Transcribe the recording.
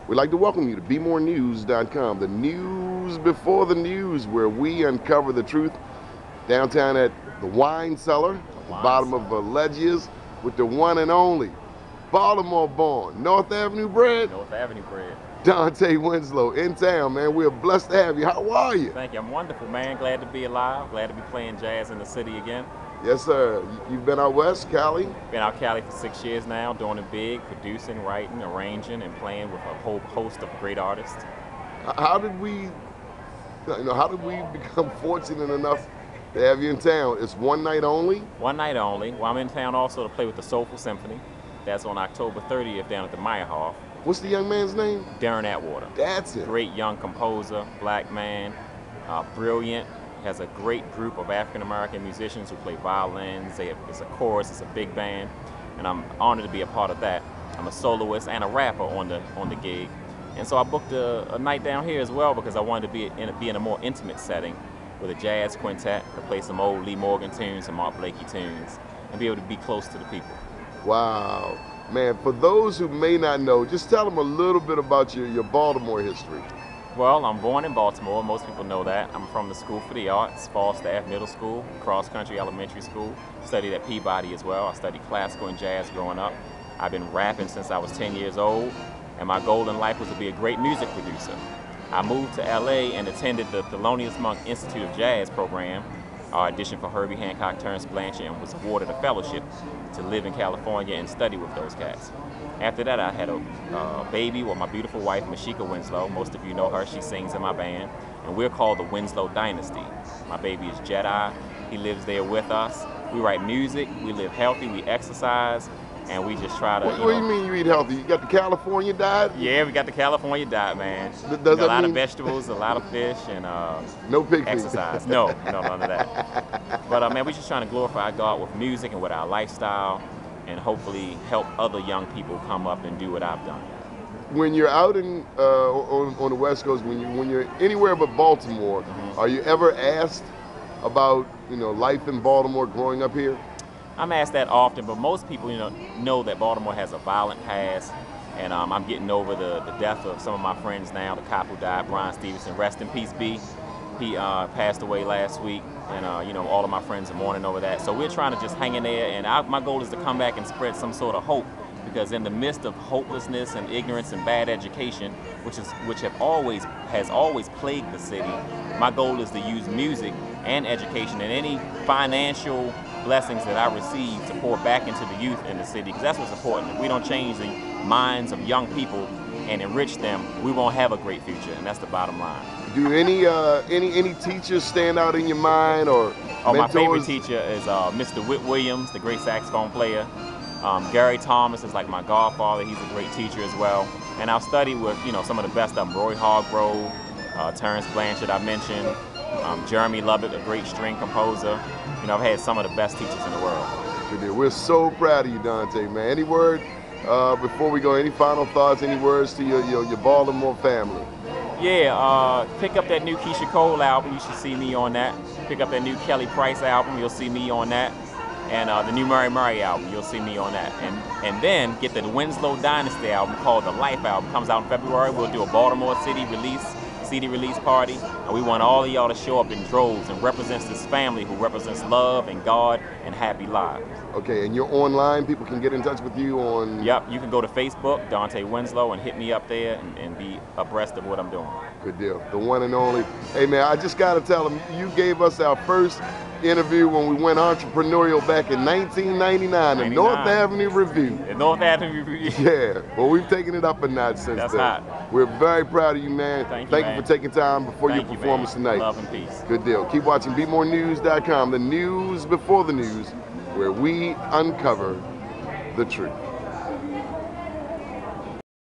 We'd like to welcome you to BeMoreNews.com, the news before the news, where we uncover the truth downtown at the Wine Cellar, at the bottom of Legia's, with the one and only Baltimore-born, North Avenue bred, Dontae Winslow in town, man. We're blessed to have you. How are you? Thank you. I'm wonderful, man. Glad to be alive. Glad to be playing jazz in the city again. Yes, sir. You've been out west, Cali? Been out Cali for 6 years now, doing it big, producing, writing, arranging, and playing with a whole host of great artists. How did we become fortunate enough to have you in town? It's one night only? One night only. Well, I'm in town also to play with the Soulful Symphony. That's on October 30th down at the Meyerhoff. What's the young man's name? Darren Atwater. That's it. Great young composer, black man, brilliant. Has a great group of African-American musicians who play violins. It's a chorus, it's a big band, and I'm honored to be a part of that. I'm a soloist and a rapper on the gig. And so I booked a night down here as well because I wanted to be in a more intimate setting with a jazz quintet to play some old Lee Morgan tunes, some Mark Blakey tunes, and be able to be close to the people. Wow. Man, for those who may not know, just tell them a little bit about your Baltimore history. Well, I'm born in Baltimore. Most people know that. I'm from the School for the Arts, Falstaff Middle School, Cross Country Elementary School. Studied at Peabody as well. I studied classical and jazz growing up. I've been rapping since I was 10 years old, and my goal in life was to be a great music producer. I moved to LA and attended the Thelonious Monk Institute of Jazz program. I auditioned for Herbie Hancock, Terrence Blanchard, and was awarded a fellowship to live in California and study with those cats. After that, I had a baby with my beautiful wife, Mashika Winslow. Most of you know her. She sings in my band. And we're called the Winslow Dynasty. My baby is Jedi. He lives there with us. We write music. We live healthy. We exercise. And we just try to, What do you mean you eat healthy? You got the California diet? Yeah, we got the California diet, man. Does a lot of vegetables, a lot of fish, and no pig exercise. No, none of that. But man, we're just trying to glorify God with music and with our lifestyle, and hopefully help other young people come up and do what I've done. When you're out in on the West Coast, when you're anywhere but Baltimore, are you ever asked about life in Baltimore growing up here? I'm asked that often, but most people know that Baltimore has a violent past, and I'm getting over the death of some of my friends now. The cop who died, Brian Stevenson, rest in peace, B. He passed away last week, and all of my friends are mourning over that. So we're trying to just hang in there, and my goal is to come back and spread some sort of hope, because in the midst of hopelessness and ignorance and bad education, which has always plagued the city, my goal is to use music and education and any financial blessings that I receive to pour back into the youth in the city, because that's what's important. If we don't change the minds of young people and enrich them, we won't have a great future, and that's the bottom line. Do any teachers stand out in your mind, or mentors? My favorite teacher is Mr. Whit Williams, the great saxophone player. Gary Thomas is like my godfather. He's a great teacher as well. And I've studied with some of the best of them: Roy Hargrove, Terrence Blanchard, I mentioned, Jeremy Lubbock, a great string composer. I've had some of the best teachers in the world. Good deal. We're so proud of you, Dontae, man. Any word before we go? Any final thoughts? Any words to your Baltimore family? Yeah, pick up that new Keisha Cole album. You should see me on that. Pick up that new Kelly Price album. You'll see me on that. And the new Murray Murray album. You'll see me on that. And then get the Winslow Dynasty album called the Life album. Comes out in February. We'll do a Baltimore CD release party, and we want all of y'all to show up in droves and represents this family who represents love and God and happy lives. Okay, and you're online. People can get in touch with you on... Yep, you can go to Facebook, Dontae Winslow, and hit me up there and be abreast of what I'm doing. Good deal. The one and only. Hey, man, I just got to tell them, you gave us our first interview when we went entrepreneurial back in 1999, the North Avenue Review. The North Avenue Review. Yeah, well, we've taken it up a notch since That's then. hot. We're very proud of you, man. Thank you for taking time before your performance tonight. Love and peace. Good deal. Keep watching BeMoreNews.com, the news before the news, where we uncover the truth.